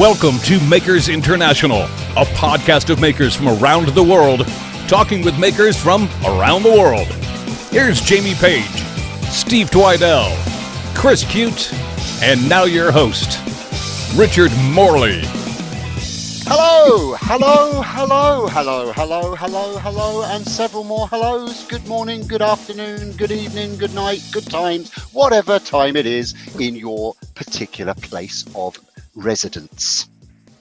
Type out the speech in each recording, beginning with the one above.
Welcome to Makers International, a podcast of makers from around the world, talking with makers from around the world. Here's Jamie Page, Steve Twidell, Chris Cute, and now your host, Richard Morley. Hello, hello, hello, hello, hello, hello, hello, and several more hellos. Good morning, good afternoon, good evening, good night, good times, whatever time it is in your particular place of residence.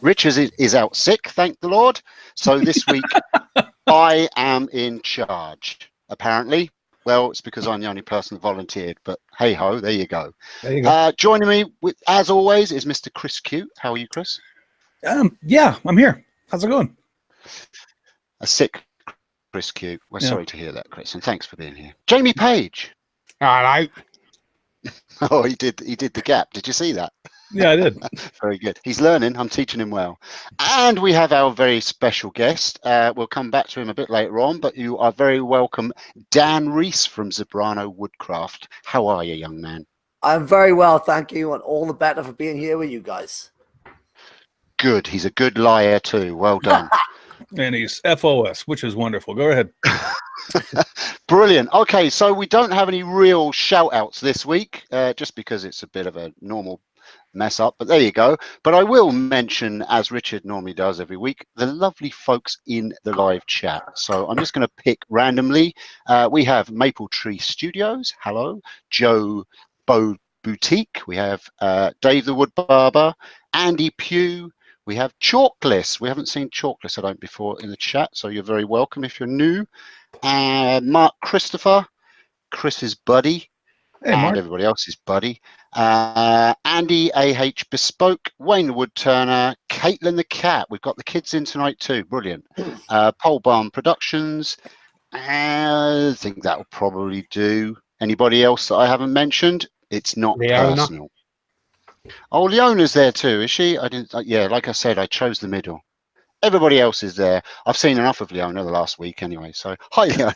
Richard is out sick, thank the Lord. So this week I am in charge, apparently. Well, it's because I'm the only person that volunteered, but hey ho, there you go. There you go. Joining me, as always, is Mr. Chris Cute. How are you, Chris? Yeah, I'm here. How's it going? A sick Chris Cute. We're sorry to hear that, Chris, and thanks for being here. Jamie Page. All right. Oh, he did the gap. Did you see that? Yeah, I did. Very good. He's learning. I'm teaching him well. And we have our very special guest. We'll come back to him a bit later on, but you are very welcome, Dan Rees from Zebrano Wood Craft. How are you, young man? I'm very well, thank you, and all the better for being here with you guys. Good. He's a good liar too. Well done. And he's FOS, which is wonderful. Go ahead. Brilliant. Okay, so we don't have any real shout outs this week, just because it's a bit of a normal mess up, but there you go. But I will mention, as Richard normally does every week, the lovely folks in the live chat. So I'm just going to pick randomly. We have Maple Tree Studios. Hello. Joe Bow Boutique. We have Dave the Wood Barber. Andy Pugh. We have Chalkless. We haven't seen Chalkless, I don't, before in the chat, so you're very welcome if you're new. Mark Christopher, Chris's buddy, Hey, and Mark. everybody else's buddy. Andy A.H. Bespoke, Wayne the Wood Turner, Caitlin the Cat. We've got the kids in tonight too. Brilliant. Pole Barn Productions. I think that'll probably do. Anybody else that I haven't mentioned? It's not Leona. personal. Oh, Leona's there too, is she? I didn't. Yeah, like I said, I chose the middle. Everybody else is there. I've seen enough of Leona the last week anyway. So, hi, Leona.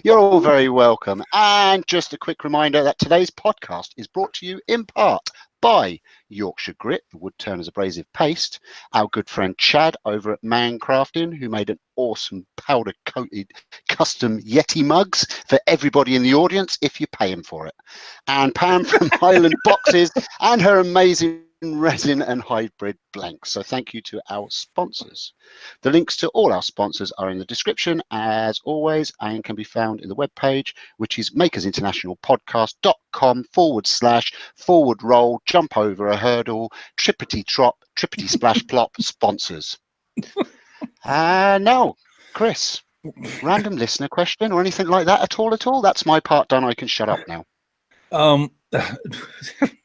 You're all very welcome. And just a quick reminder that today's podcast is brought to you in part by Yorkshire Grit, the Wood Turner's Abrasive Paste, our good friend Chad over at Man Crafting, who made an awesome powder-coated custom Yeti mugs for everybody in the audience if you pay him for it. And Pam from Highland Boxes and her amazing resin and hybrid blanks. So thank you to our sponsors. The links to all our sponsors are in the description as always and can be found in the webpage, which is makersinternationalpodcast.com/forward roll, jump over a hurdle, trippity trop, trippity splash plop sponsors. Now, Chris, random listener question or anything like that at all? That's my part done. I can shut up now.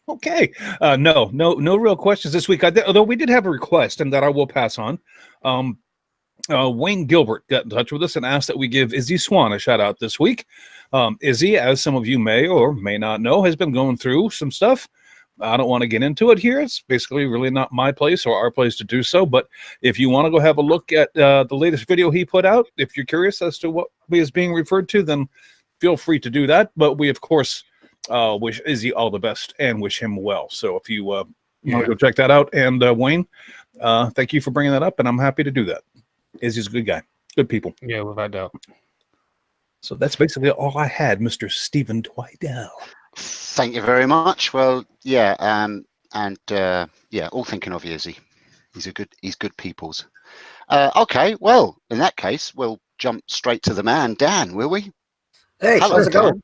Okay. No real questions this week. Although we did have a request, and that I will pass on. Wayne Gilbert got in touch with us and asked that we give Izzy Swan a shout out this week. Izzy, as some of you may or may not know, has been going through some stuff. I don't want to get into it here. It's basically really not my place or our place to do so. But if you want to go have a look at the latest video he put out, if you're curious as to what he is being referred to, then feel free to do that. But we, of course, wish Izzy all the best and wish him well. So if you want to go check that out, and Wayne, thank you for bringing that up, and I'm happy to do that. Izzy's a good guy, good people. Yeah, without doubt. So that's basically all I had, Mr. Stephen Twidell. Thank you very much. Well, yeah, all thinking of you, Izzy. He's good peoples. Okay, well, in that case, we'll jump straight to the man, Dan, will we? Hey, hello, how's it going?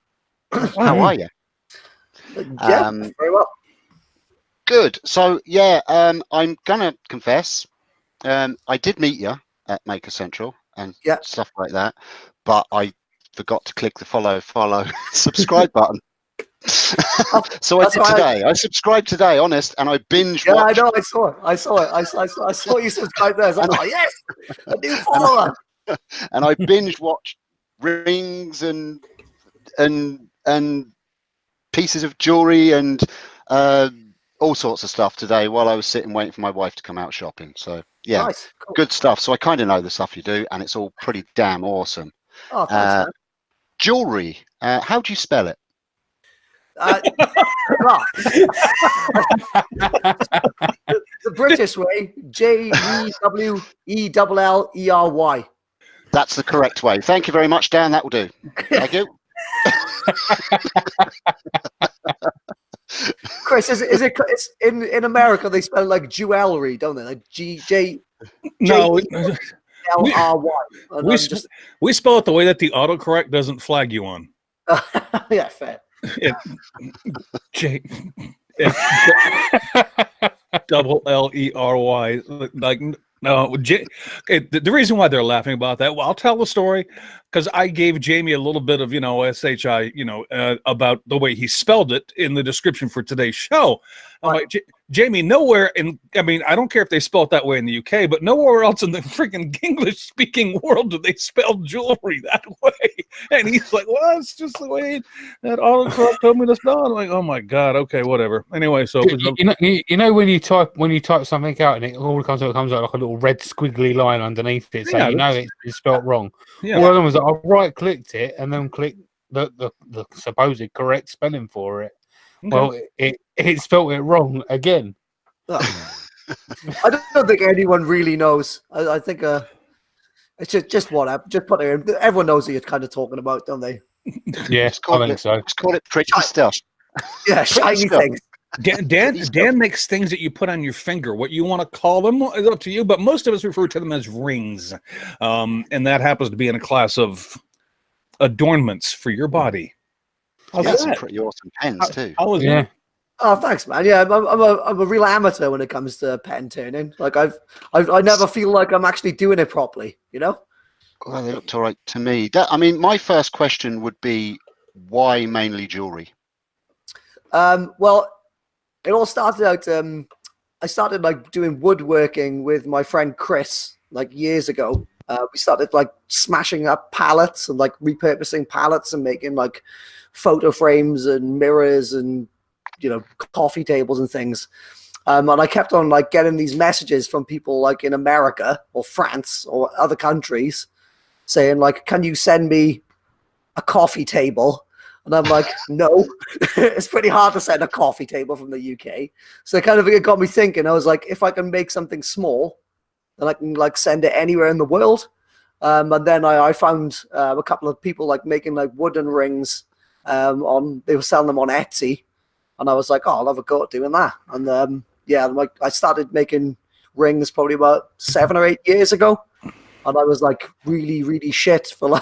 How are you? Yeah, very well. Good. So yeah, I'm gonna confess, I did meet you at Maker Central and stuff like that, but I forgot to click the follow subscribe button. So I did today. I subscribed today, honest, and I binge watched. Yeah, I know. I saw it. I saw you subscribe there. So like, yes, a new follower. And I binge watched rings and pieces of jewelry and all sorts of stuff today while I was sitting waiting for my wife to come out shopping. So yeah, nice. Cool. Good stuff. So I kind of know the stuff you do, and it's all pretty damn awesome. Oh, thanks, man. Jewelry. How do you spell it? Well, the British way, Jewellery. That's the correct way. Thank you very much, Dan. That will do. Thank you. Chris, is it? It's in America they spell it like jewelry, don't they? Like No, L-R-Y. we spell it the way that the autocorrect doesn't flag you on. Yeah, fair. It, double Lery, like no. The reason why they're laughing about that, well, I'll tell the story because I gave Jamie a little bit of SHI about the way he spelled it in the description for today's show. I'm like, Jamie, nowhere I don't care if they spell it that way in the UK, but nowhere else in the freaking English-speaking world do they spell jewelry that way. And he's like, well, it's just the way that autocorrect told me to spell it. I'm like, oh my god, okay, whatever. Anyway, so you know when you type something out and it comes out like a little red squiggly line underneath it, so it's spelled wrong. Yeah. All I done was I right-clicked it and then clicked the supposed correct spelling for it. Okay. Well, it spelled it wrong again. I don't think anyone really knows. I think it's just whatever. Just put it in. Everyone knows what you're kind of talking about, don't they? Yeah, I think so. Let's call it pretty stuff. Yeah, shiny things. Dan makes things that you put on your finger. What you want to call them is up to you, but most of us refer to them as rings. And that happens to be in a class of adornments for your body. Some pretty awesome pens too. Yeah. Oh, thanks, man. Yeah, I'm a real amateur when it comes to pen turning. Like I never feel like I'm actually doing it properly. Well, they looked all right to me. My first question would be, why mainly jewelry? Well, it all started out. I started doing woodworking with my friend Chris years ago. We started smashing up pallets and repurposing pallets and making photo frames and mirrors and coffee tables and things. And I kept on getting these messages from people in America or France or other countries saying can you send me a coffee table? And I'm like, no, it's pretty hard to send a coffee table from the UK. So it got me thinking. I was like, if I can make something small, then I can send it anywhere in the world. And then I found a couple of people making wooden rings. They were selling them on Etsy, and I was like, oh, I'll have a go at doing that. And I started making rings probably about 7 or 8 years ago, and I was really, really shit for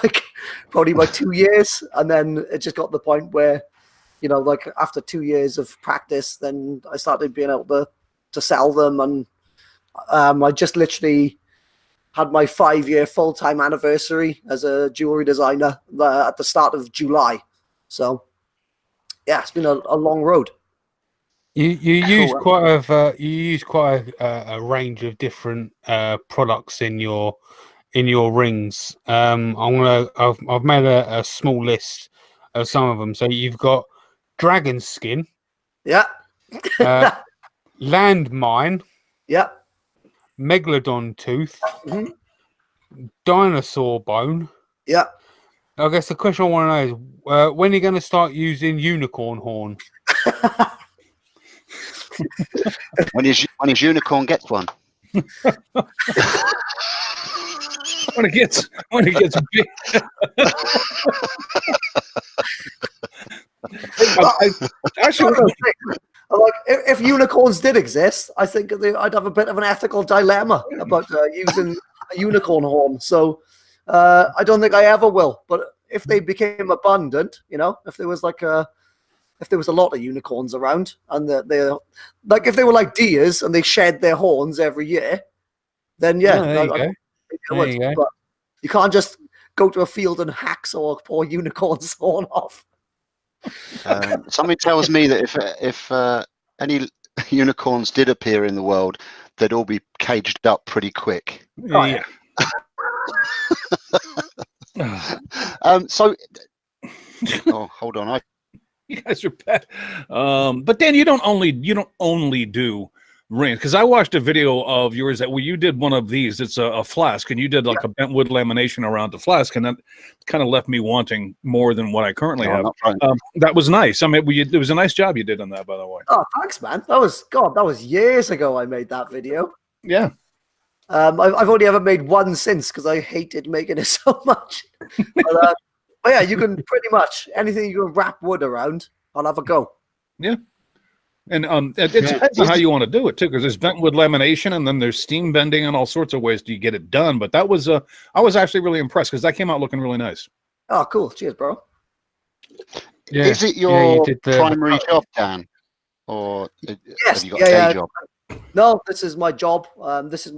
probably about 2 years, and then it just got to the point where, after 2 years of practice, then I started being able to sell them, and I just literally had my 5-year full-time anniversary as a jewelry designer at the start of July. So, yeah, it's been a long road. You use quite a range of different products in your rings. I've made a small list of some of them. So you've got dragon skin. Yeah. Landmine. Yeah. Megalodon tooth. Mm-hmm. Dinosaur bone. Yeah. I guess the question I want to know is when are you going to start using unicorn horn? when his unicorn gets one. when it gets big. If unicorns did exist, I think I'd have a bit of an ethical dilemma about using a unicorn horn. So I don't think I ever will. But if they became abundant, if there was a lot of unicorns around, and they're if they were deers and they shed their horns every year, then there you go. But you can't just go to a field and hacksaw a poor unicorn's horn off. Something tells me that if any unicorns did appear in the world, they'd all be caged up pretty quick. Oh, yeah. Hold on. You guys are bad. But Dan, you don't only do rings, because I watched a video of yours that you did one of these. It's a flask, and you did like a bent wood lamination around the flask, and that kind of left me wanting more than what I currently have. That was nice. I mean, it was a nice job you did on that, by the way. Oh, thanks, man. That was years ago. I made that video. Yeah. I've only ever made one since because I hated making it so much. But yeah, you can pretty much anything you can wrap wood around, I'll have a go. Yeah. And it depends on how you want to do it too, because there's bent wood lamination, and then there's steam bending, and all sorts of ways to get it done. But that was I was actually really impressed because that came out looking really nice. Oh, cool! Cheers, bro. Yeah. Is it your primary job, Dan, or have you got a day job? No, this is my job. This is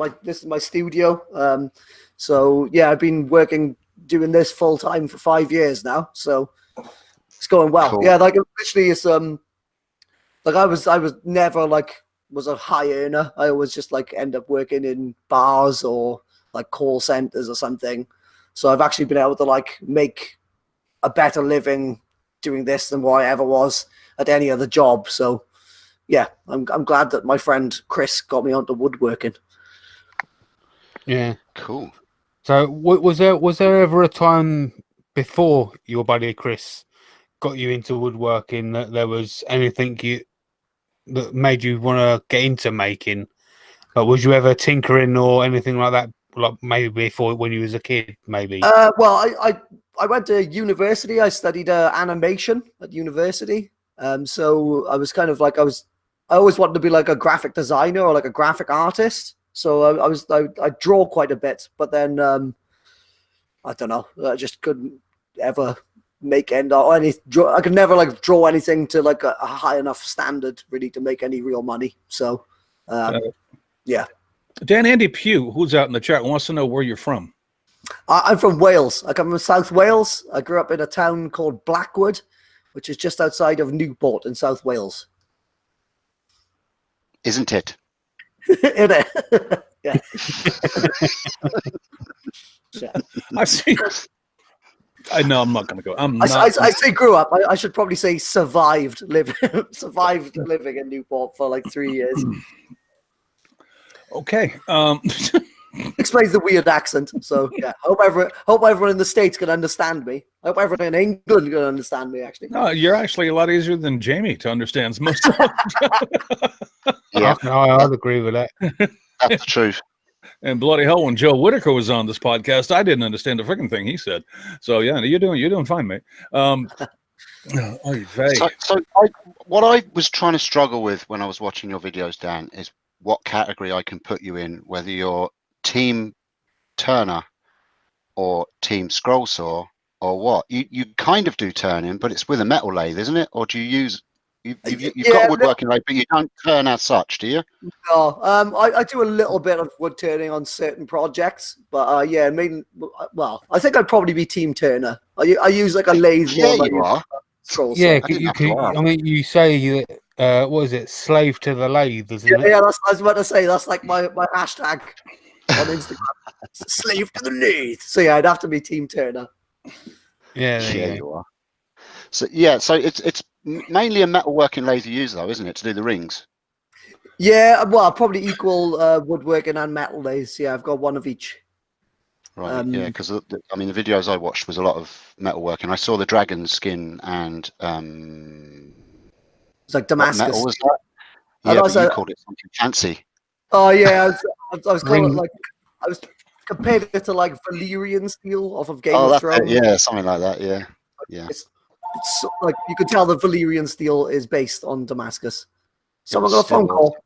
my studio. So yeah, I've been doing this full time for 5 years now. So it's going well. Cool. Yeah, like literally, it's like I was never was a high earner. I always just end up working in bars or like call centers or something. So I've actually been able to make a better living doing this than what I ever was at any other job. So yeah, I'm glad that my friend Chris got me onto woodworking. Yeah, cool. So was there ever a time before your buddy Chris got you into woodworking that there was anything that made you want to get into making? But was you ever tinkering or anything like that? Like maybe before when you was a kid, maybe. Well, I went to university. I studied animation at university. So I was kind of I always wanted to be like a graphic designer or like a graphic artist. So I draw quite a bit, but then I don't know. I just couldn't ever make I could never draw anything to a high enough standard really to make any real money. So yeah. Dan Andy Pugh, who's out in the chat, wants to know where you're from. I'm from Wales. I come from South Wales. I grew up in a town called Blackwood, which is just outside of Newport in South Wales. Isn't it? It is. Yeah. Yeah. I see. I know I'm not going to go. I say grew up. I should probably say survived living in Newport for 3 years. Okay. Explains the weird accent. So yeah, hope everyone in the States can understand me. I hope everyone in England can understand me. Actually, no, you're actually a lot easier than Jamie to understand most of it. Yeah, I'd agree with that. That's the truth. And bloody hell, when Joe Whitaker was on this podcast, I didn't understand a freaking thing he said. So yeah, you're doing fine, mate. What I was trying to struggle with when I was watching your videos, Dan, is what category I can put you in, whether you're Team Turner or Team Scroll Saw or what. You kind of do turning, but it's with a metal lathe, isn't it? Or do you use you've got a woodworking lathe, but you don't turn as such, do you? No, I do a little bit of wood turning on certain projects, but yeah, I think I'd probably be Team Turner. I use a lathe. Yeah, you are. Scroll yeah, saw. I mean, you say that. What is it? Slave to the lathe, isn't it? Yeah, I was about to say that's my hashtag on Instagram. Slave to the lathe. So yeah, I'd have to be Team Turner. Yeah, you are. So yeah, so it's mainly a metalworking lathe you use, though, isn't it, to do the rings? Yeah, well, probably equal woodworking and metal lathes. Yeah, I've got one of each. Right. Yeah, because the videos I watched was a lot of metalworking. I saw the dragon skin and it's like Damascus. What metal was that? Yeah, but you called it something fancy. Oh yeah, I was calling it I was compared it to Valyrian steel off of Game of Thrones. Yeah, something like that. Yeah, yeah. It's you could tell the Valyrian steel is based on Damascus. Someone got a phone call.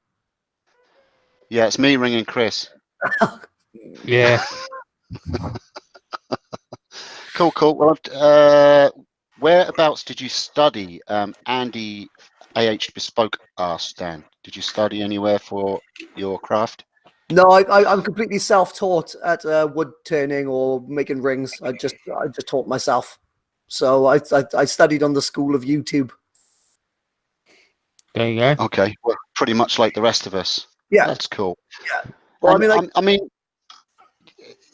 Yeah, it's me ringing Chris. Yeah. Cool. Well, whereabouts did you study? Andy AH Bespoke asked Dan. Did you study anywhere for your craft? No, I'm completely self-taught at wood turning or making rings. I just taught myself. So I studied on the school of YouTube. There you go. Okay, well, pretty much like the rest of us. Yeah, that's cool. Yeah. Well, I mean,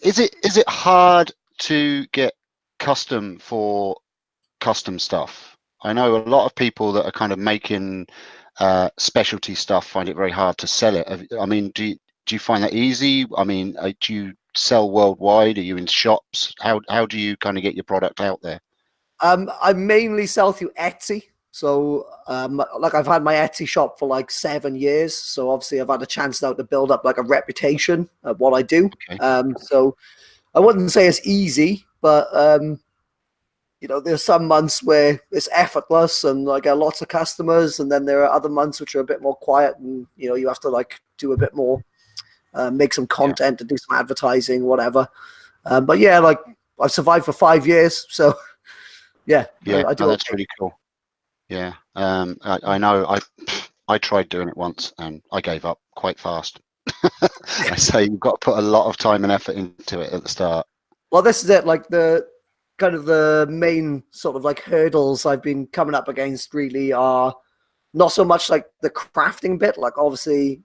is it hard to get custom stuff? I know a lot of people that are kind of making specialty stuff find it very hard to sell it. I mean, do you find that easy? I mean, do you sell worldwide? Are you in shops? How do you kind of get your product out there? I mainly sell through Etsy. So, like I've had my Etsy shop for like 7 years. So obviously I've had a chance now to build up like a reputation of what I do. Okay. So I wouldn't say it's easy, but you know, there's some months where it's effortless and I get lots of customers, and then there are other months which are a bit more quiet, and you know, you have to like do a bit more, make some content and do some advertising, whatever. But yeah, like I've survived for 5 years, so yeah, I do. That's really cool. Yeah, I know. I tried doing it once and I gave up quite fast. I say you've got to put a lot of time and effort into it at the start. Well, this is it. Like the kind of the main sort of like hurdles I've been coming up against really are not so much like the crafting bit. Like obviously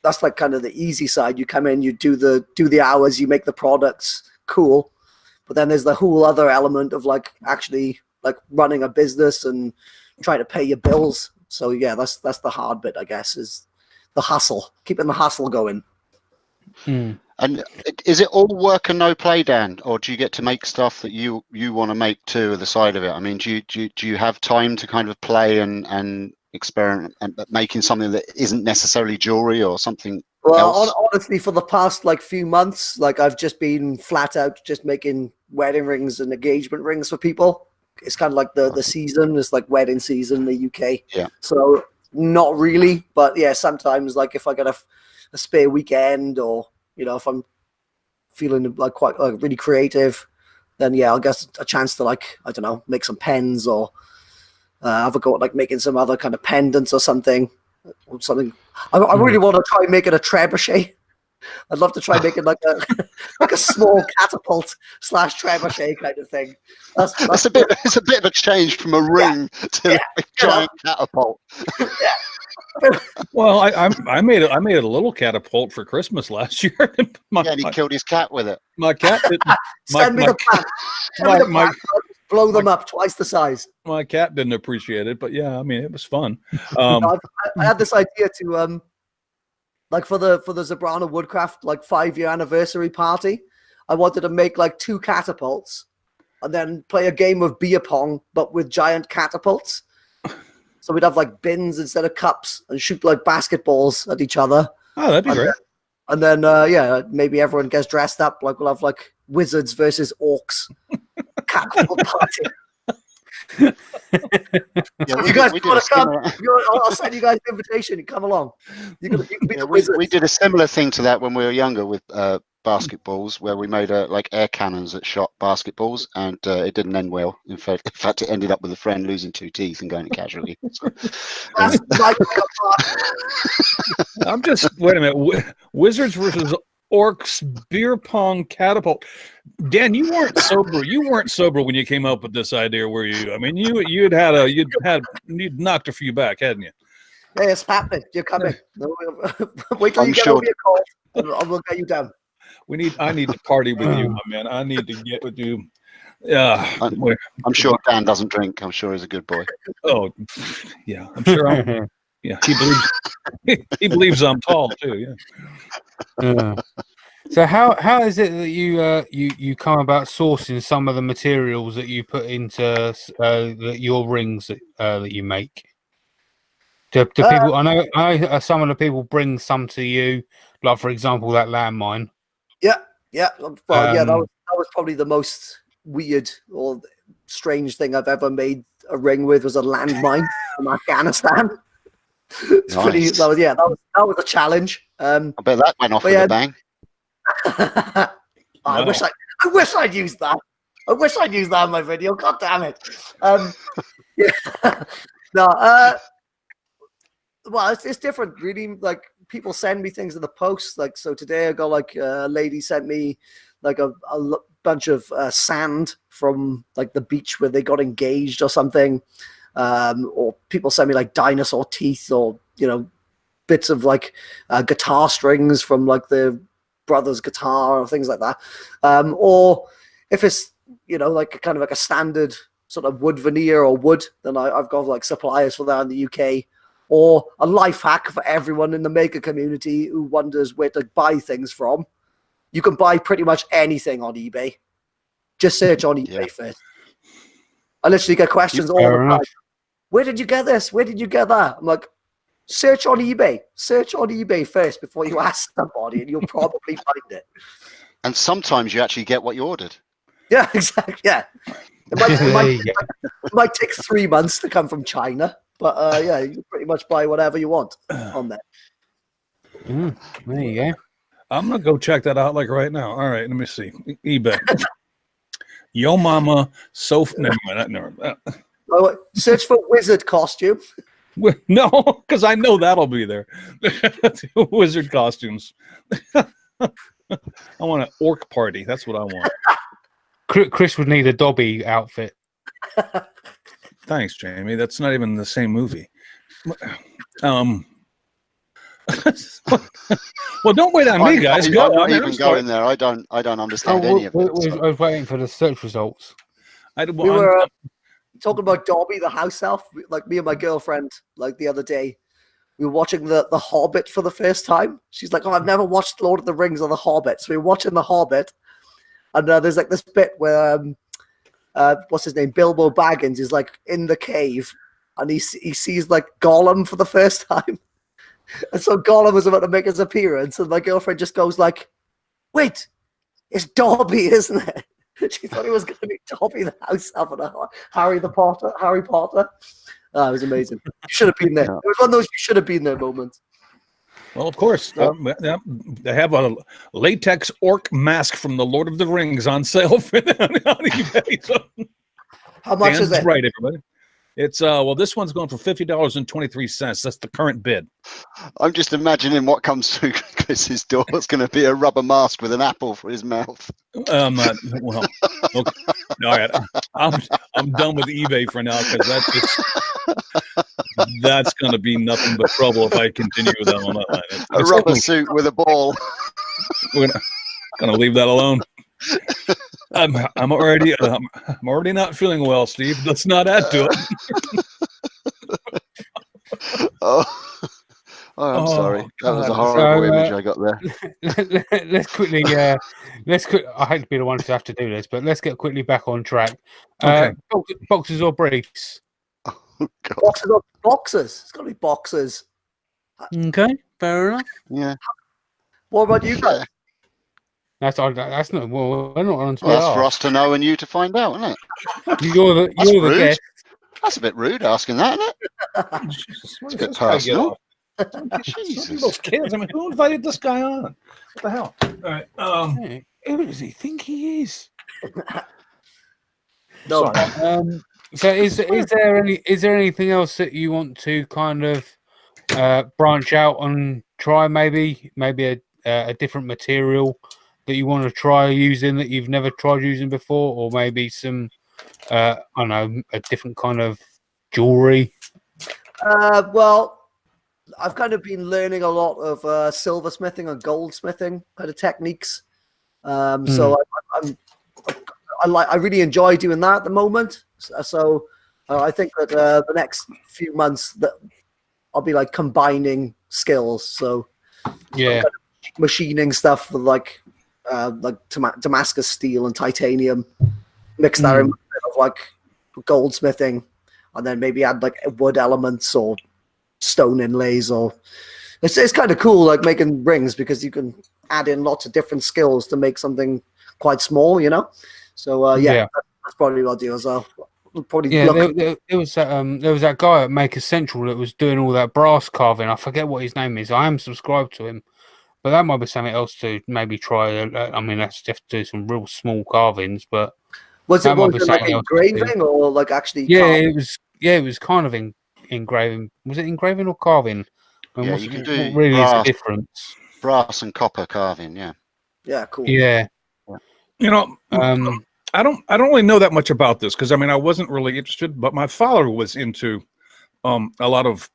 that's like kind of the easy side. You come in, you do the hours, you make the products, cool. But then there's the whole other element of like actually like running a business and trying to pay your bills. So yeah, that's the hard bit, I guess, is the hustle, keeping the hustle going. And is it all work and no play, Dan, or do you get to make stuff that you want to make too at the side of it? I mean, do you have time to kind of play and experiment and making something that isn't necessarily jewelry or something else? Honestly, for the past like few months, like I've just been flat out just making wedding rings and engagement rings for people. It's kind of like the season. It's like wedding season in the UK. Yeah. So not really, but yeah, sometimes like if I get a spare weekend, or you know, if I'm feeling like quite like really creative, then yeah, I'll get a chance to like, I don't know, make some pens, or have a go at like making some other kind of pendants or something. I really want to try making a trebuchet. I'd love to try making like a small catapult / trebuchet kind of thing. It's a bit of a change from a ring to a giant catapult. Well, I made a little catapult for Christmas last year. And he killed his cat with it. My cat didn't. Send me the plan. Blow them up twice the size. My cat didn't appreciate it, but yeah, I mean, it was fun. I had this idea to like for the Zebrano Wood Craft like 5-year anniversary party. I wanted to make like 2 catapults and then play a game of beer pong, but with giant catapults. So we'd have like bins instead of cups and shoot like basketballs at each other. Oh, that'd be great. And then yeah, maybe everyone gets dressed up. Like we'll have like wizards versus orcs. Catapult party. You guys want to come? I'll send you guys an invitation. You come along. You can be the wizards. We did a similar thing to that when we were younger with basketballs, where we made like air cannons that shot basketballs, and it didn't end well. In fact, it ended up with a friend losing 2 teeth and going to casualty. I'm just wait a minute. Wizards versus orcs, beer pong, catapult. Dan, you weren't sober. You weren't sober when you came up with this idea, were you? I mean, you'd knocked a few back, hadn't you? Hey, it's happening. You're coming. Wait till you get over your cold, and we'll get you down. I need to party with you, my man. I need to get with you. I'm sure Dan doesn't drink. I'm sure he's a good boy. Oh, yeah. I'm sure. Yeah, he believes I'm tall too. Yeah. So how is it that you come about sourcing some of the materials that you put into your rings that you make? Do people? I know some of the people bring some to you, like for example that landmine. Yeah. Well, yeah, that was probably the most weird or strange thing I've ever made a ring with, was a landmine from Afghanistan. It's nice. That was a challenge. I bet that went off with a bang. I wish I'd used that. I wish I'd used that in my video. God damn it. Yeah. No. Well, it's different, really. Like people send me things in the post. Like so, today I got like a lady sent me like a bunch of sand from like the beach where they got engaged or something. Or people send me like dinosaur teeth, or bits of like guitar strings from like the brother's guitar or things like that. Or if it's like kind of like a standard sort of wood veneer or wood, then I've got like suppliers for that in the UK. Or a life hack for everyone in the maker community who wonders where to buy things from. You can buy pretty much anything on eBay. Just search on eBay first. I literally get questions all the time. Where did you get this? Where did you get that? I'm like, search on eBay. Search on eBay first before you ask somebody, and you'll probably find it. And sometimes you actually get what you ordered. Yeah, exactly. Yeah. It might take 3 months to come from China, but yeah, you can pretty much buy whatever you want on there. There you go. I'm gonna go check that out like right now. All right, let me see. eBay. Yo mama sofa. Never mind. Search for wizard costume. No, because I know that'll be there. Wizard costumes. I want an orc party. That's what I want. Chris would need a Dobby outfit. Thanks, Jamie. That's not even the same movie. Well, don't wait on me, guys. I'm not even going there. I don't understand any of it. I was waiting for the search results. We were talking about Dobby, the house elf. Like me and my girlfriend, like the other day, we were watching the Hobbit for the first time. She's like, "Oh, I've never watched Lord of the Rings or the Hobbit." So we were watching the Hobbit, and there's like this bit where what's his name, Bilbo Baggins, is like in the cave, and he sees like Gollum for the first time. And so Gollum was about to make his appearance, and my girlfriend just goes like, "Wait, it's Dobby, isn't it?" She thought it was going to be Dobby the house elf and Harry Potter. Oh, it was amazing. You should have been there. It was one of those you should have been there moments. Well, of course. They have a latex orc mask from the Lord of the Rings on sale for them on eBay. So. How much is it? Right, everybody. It's well, this one's going for $50.23. That's the current bid. I'm just imagining what comes through Chris's door. It's going to be a rubber mask with an apple for his mouth. Well, okay. All right. I'm done with eBay for now because that's going to be nothing but trouble if I continue with that on that line. A rubber suit with a ball. We're gonna leave that alone. I'm already not feeling well, Steve. Let's not add to it. I'm sorry. That was a horrible image I got there. Let's quickly. I hate to be the one to have to do this, but let's get quickly back on track. Okay. Boxes or briefs? Boxes or boxes? It's got to be boxes. Okay, fair enough. Yeah. What about you guys? That's not. Well, we're not on. Well, that's for us to know and you to find out, isn't it? You're the guest. That's a bit rude asking that, isn't it? It's a bit personal. Jesus. Those kids. I mean, who invited this guy on? What the hell? All right. Who does he think he is? No. So is there anything else that you want to kind of branch out and try? Maybe a different material that you want to try using that you've never tried using before, or maybe some I don't know, a different kind of jewelry. Well, I've kind of been learning a lot of silversmithing and goldsmithing kind of techniques. So I really enjoy doing that at the moment. So I think that the next few months that I'll be like combining skills. So yeah, kind of machining stuff with like Damascus steel and titanium, mix that in with a bit of like goldsmithing, and then maybe add like wood elements or stone inlays. Or it's kind of cool, like making rings, because you can add in lots of different skills to make something quite small, you know. So that's probably what I'll do as well. There was that guy at Maker Central that was doing all that brass carving. I forget what his name is. I am subscribed to him, but that might be something else to maybe try. I mean, that's just to do some real small carvings, but was it like engraving or like actually? Yeah, it was kind of engraving. Was it engraving or carving? Yeah, you can do what really brass, is the difference. Brass and copper carving. Yeah, cool. Yeah, you know, I don't really know that much about this because I mean I wasn't really interested, but my father was into a lot of.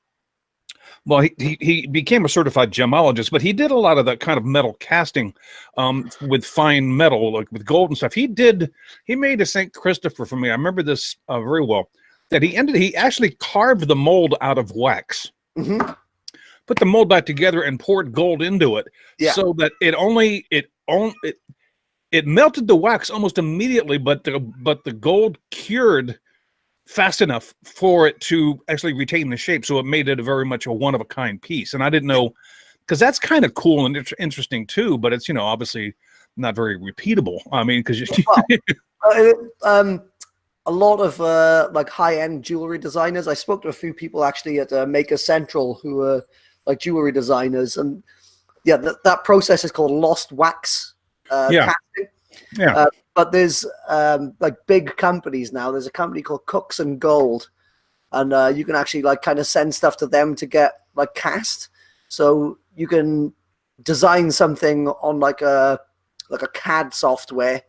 Well, he became a certified gemologist, but he did a lot of that kind of metal casting with fine metal, like with gold and stuff. He made a St. Christopher for me. I remember this very well. That he actually carved the mold out of wax. Mm-hmm. put the mold back together, and poured gold into it, so that it melted the wax almost immediately, but the gold cured fast enough for it to actually retain the shape, so it made it very much a one-of-a-kind piece. And I didn't know, because that's kind of cool and interesting too, but it's, obviously not very repeatable. I mean, because a lot of like high-end jewelry designers, I spoke to a few people actually at Maker Central who are like jewelry designers, and that process is called lost wax casting. But there's like big companies now. There's a company called Cooks and Gold, and you can actually like kind of send stuff to them to get like cast. So you can design something on like a CAD software,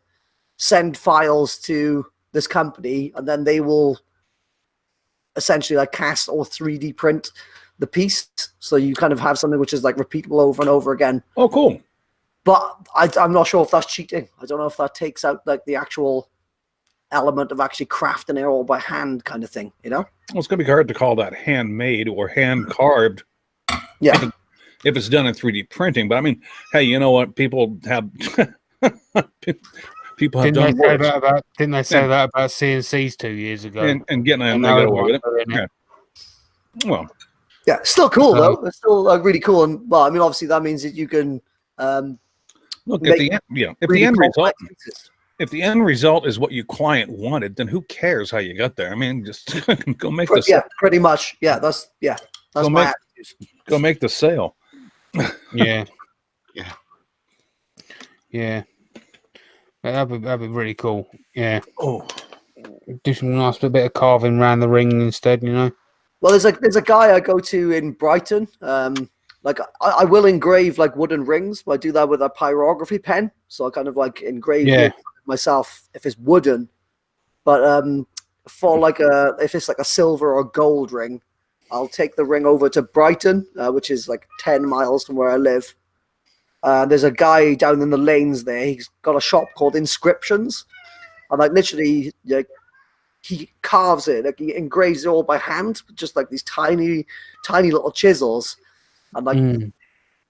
send files to this company, and then they will essentially like cast or 3D print the piece. So you kind of have something which is like repeatable over and over again. Oh, cool. But I'm not sure if that's cheating. I don't know if that takes out like the actual element of actually crafting it all by hand kind of thing, Well, it's going to be hard to call that handmade or hand carved. Yeah. If it's done in 3D printing. But I mean, hey, you know what? People have done worse. Didn't they say that about CNCs 2 years ago? And getting and they got away with it. Yeah. Well. Yeah, still cool though. It's still really cool. And well, I mean, obviously that means that you can look at the if the end result is what your client wanted, then who cares how you got there? I mean, just go make the sale. Pretty much. That's my attitude. Go make the sale. Yeah. Yeah. Yeah. That'd be really cool. Yeah. Oh. Do some nice bit of carving around the ring instead, Well, there's a guy I go to in Brighton. Like I will engrave like wooden rings, but I do that with a pyrography pen. So I kind of like engrave it myself if it's wooden. But for like if it's like a silver or gold ring, I'll take the ring over to Brighton, which is like 10 miles from where I live. There's a guy down in the lanes there. He's got a shop called Inscriptions, and like literally, like he carves it, like he engraves it all by hand, just like these tiny little chisels, and like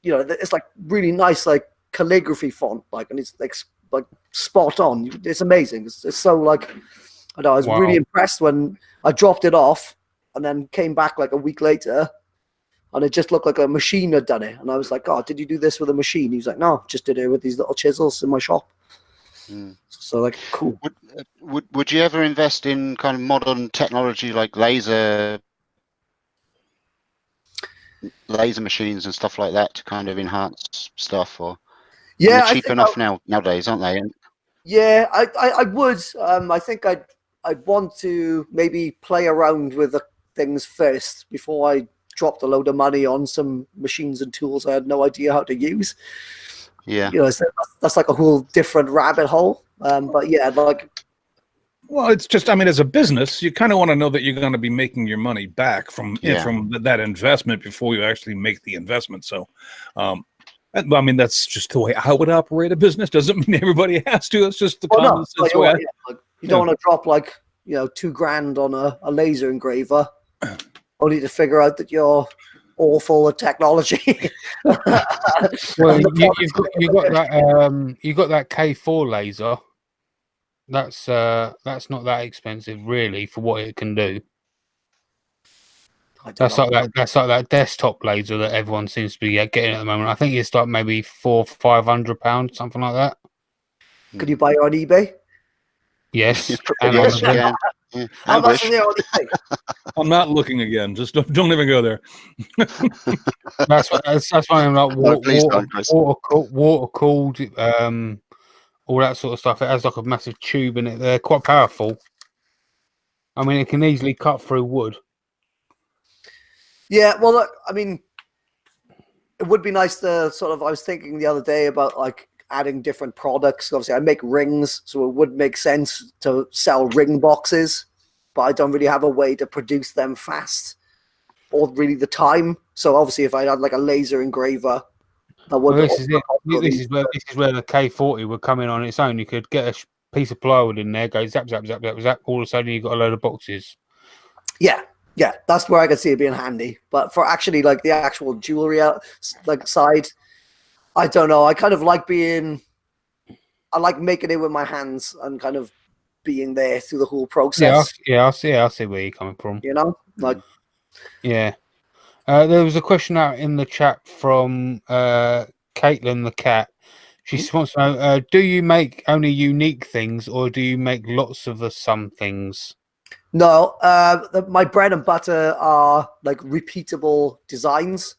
it's like really nice like calligraphy font, like, and it's like spot on. It's amazing. It's so like I know. I was really impressed when I dropped it off, and then came back like a week later. And it just looked like a machine had done it. And I was like, "Oh, did you do this with a machine?" He was like, "No, just did it with these little chisels in my shop." So like, cool. Would you ever invest in kind of modern technology like laser machines and stuff like that to kind of enhance stuff? Or they're cheap enough nowadays, aren't they? Yeah, I would. I think I'd want to maybe play around with the things first before I dropped a load of money on some machines and tools I had no idea how to use. Yeah. That's like a whole different rabbit hole. But yeah, like. Well, it's just, I mean, as a business, you kind of want to know that you're going to be making your money back from that investment before you actually make the investment. So, I mean, that's just the way I would operate a business. Doesn't mean everybody has to. It's just the common sense way. You don't want to drop like, $2,000 on a laser engraver. Only to figure out that you're awful at technology. Well, you got that K4 laser. That's not that expensive, really, for what it can do. That's like that desktop laser that everyone seems to be getting at the moment. I think it's like maybe £400-500, something like that. Could you buy it on eBay? Yes. Yes, you can. Yeah. I'm not looking again. Just don't even go there. That's why I'm like water cooled, all that sort of stuff. It has like a massive tube in it. They're quite powerful. I mean, it can easily cut through wood. Yeah, well, look, I mean, it would be nice to sort of. I was thinking the other day about like adding different products. Obviously, I make rings, so it would make sense to sell ring boxes, but I don't really have a way to produce them fast or really the time. So obviously, if I had like a laser engraver, that would. Well, this is where the K40 would come in on its own. You could get a piece of plywood in there, go zap zap zap zap zap. All of a sudden, you've got a load of boxes. Yeah, Yeah, that's where I could see it being handy. But for actually like the actual jewelry like side, I don't know. I kind of like I like making it with my hands and kind of being there through the whole process. I see where you're coming from. You know, like Yeah. There was a question out in the chat from Caitlin the cat. She wants to know: do you make only unique things, or do you make lots of the some things? no, my bread and butter are like repeatable designs.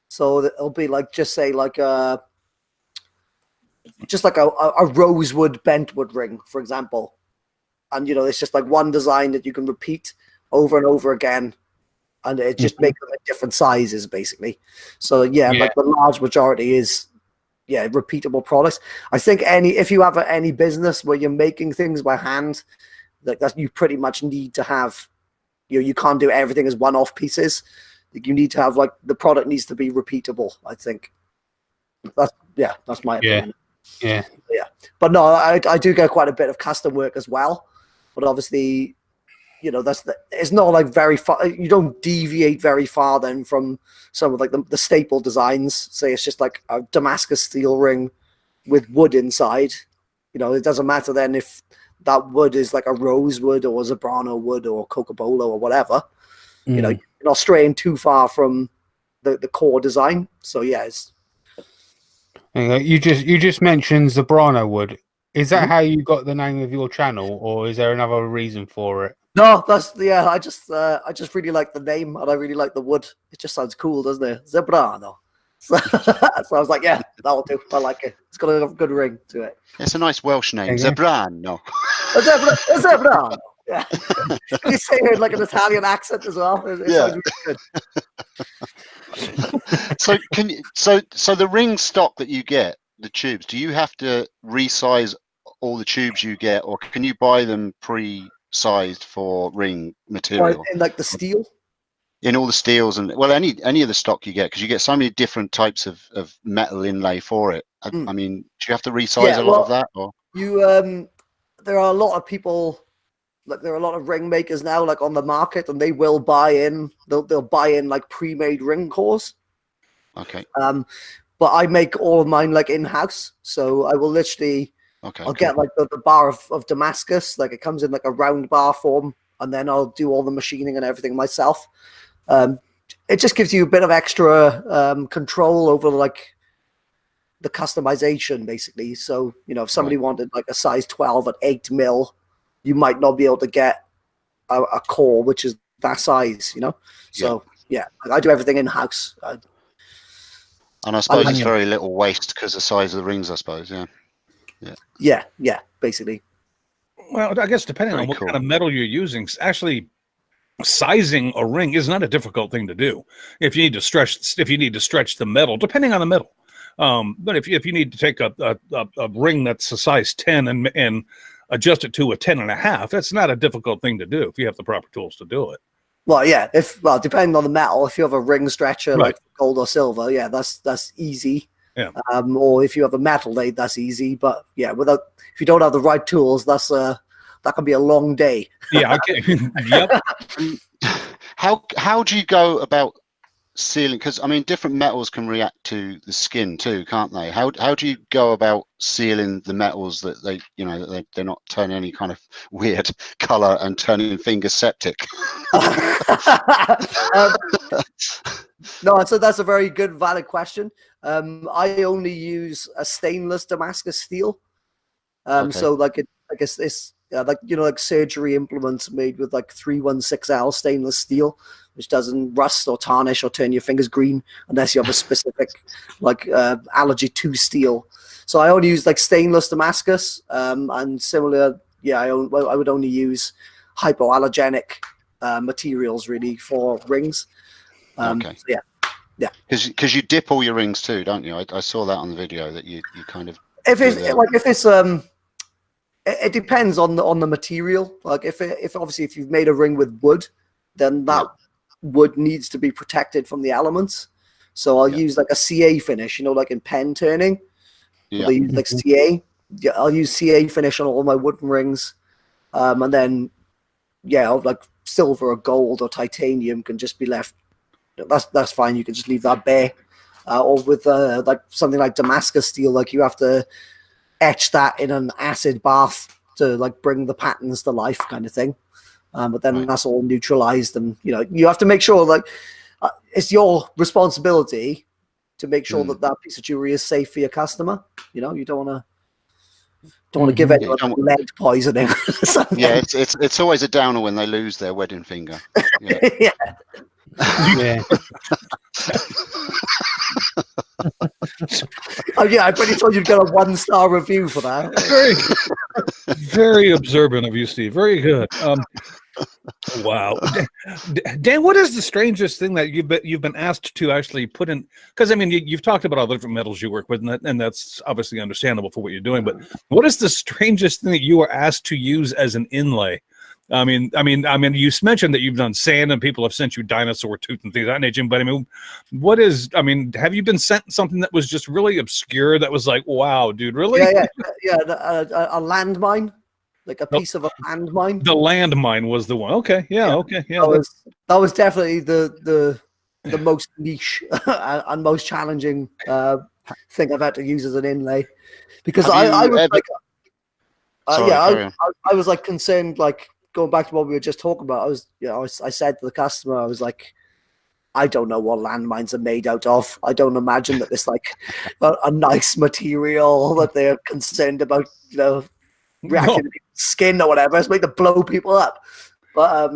So it'll be like just say like just like a rosewood bentwood ring, for example. And it's just like one design that you can repeat over and over again, and it just makes them at different sizes, basically. So like the large majority is repeatable products. I think if you have any business where you're making things by hand, like that, you pretty much need to have, you can't do everything as one-off pieces. Like you need to have like the product needs to be repeatable. I think that's my opinion. Yeah. But no, I do get quite a bit of custom work as well. But obviously, it's not like very far. You don't deviate very far then from some of like the staple designs. Say it's just like a Damascus steel ring with wood inside. It doesn't matter then if that wood is like a rosewood or a Zebrano wood or Cocobolo or whatever. You're not straying too far from the core design. So it's. You just mentioned Zebrano wood. Is that how you got the name of your channel, or is there another reason for it? No, that's I just really like the name and I really like the wood. It just sounds cool, doesn't it? Zebrano. So I was like, yeah, that'll do. I like it. It's got a good ring to it. It's a nice Welsh name, Zebrano. Zebrano. Yeah. You say it like an Italian accent as well. It sounds really good. So the ring stock that you get, the tubes, do you have to resize all the tubes you get, or can you buy them pre-sized for ring material? In like the steel? In all the steels and any of the stock you get, because you get so many different types of metal inlay for it. I mean, do you have to resize a lot of that? Or there are a lot of people. Like there are a lot of ring makers now, like on the market, and they will buy in. They'll buy in like pre-made ring cores. Okay. But I make all of mine like in-house, so I will literally. I'll get like the bar of Damascus, like it comes in like a round bar form, and then I'll do all the machining and everything myself. It just gives you a bit of extra control over like the customization, basically. So if somebody wanted like a size 12 at 8 mil. You might not be able to get a core which is that size, So I do everything in house. And I suppose it's very little waste because the size of the rings. I suppose, yeah, basically. Well, I guess depending on what kind of metal you're using, actually sizing a ring is not a difficult thing to do. If you need to stretch the metal, depending on the metal. But if you need to take a ring that's a size 10 and adjust it to a 10.5, that's not a difficult thing to do if you have the proper tools to do it. Well, yeah, depending on the metal, if you have a ring stretcher like gold or silver, that's easy. Yeah. Or if you have a metal lathe, that's easy. But if you don't have the right tools, that can be a long day. Yeah, I can. Yep. How do you go about sealing? Because I mean, different metals can react to the skin too, can't they? How do you go about sealing the metals that they're not turning any kind of weird color and turning fingers septic? No, so that's a very good, valid question. I only use a stainless Damascus steel. So like it's like surgery implements made with like 316L stainless steel, which doesn't rust or tarnish or turn your fingers green unless you have a specific like allergy to steel. So I only use like stainless Damascus, and similar. Yeah, I would only use hypoallergenic materials really for rings. So yeah. Because you dip all your rings too, don't you? I saw that on the video that you kind of. It depends on the material. Like if you've made a ring with wood, then that wood needs to be protected from the elements. So I'll use like a CA finish, like in pen turning. Yeah. They use like CA. Yeah, I'll use CA finish on all my wooden rings, and then I'll like silver or gold or titanium can just be left. That's fine. You can just leave that bare. Or with like something like Damascus steel, like you have to etch that in an acid bath to like bring the patterns to life, kind of thing. But then that's all neutralized, and you have to make sure like it's your responsibility to make sure that piece of jewelry is safe for your customer. You don't want to give anyone lead poisoning. Yeah, it's always a downer when they lose their wedding finger. Yeah. Yeah. Yeah. Oh yeah, I pretty told you'd get a 1-star review for that. Very observant of you, Steve. Very good. Wow, Dan, what is the strangest thing that you've been asked to actually put in? Because I mean, you've talked about all the different metals you work with, and that's obviously understandable for what you're doing. But what is the strangest thing that you were asked to use as an inlay? I mean, you mentioned that you've done sand and people have sent you dinosaur tooth and things of that nature. But I mean, have you been sent something that was just really obscure that was like, wow, dude, really? Yeah. A landmine, like a piece of a landmine. The landmine was the one. Okay, yeah, okay, yeah. That was definitely the most niche and most challenging thing I've had to use as an inlay, because I was like concerned, like going back to what we were just talking about. I said to the customer, I was like, I don't know what landmines are made out of. I don't imagine that it's like a nice material that they're concerned about, reacting to people's skin or whatever. It's made to blow people up. But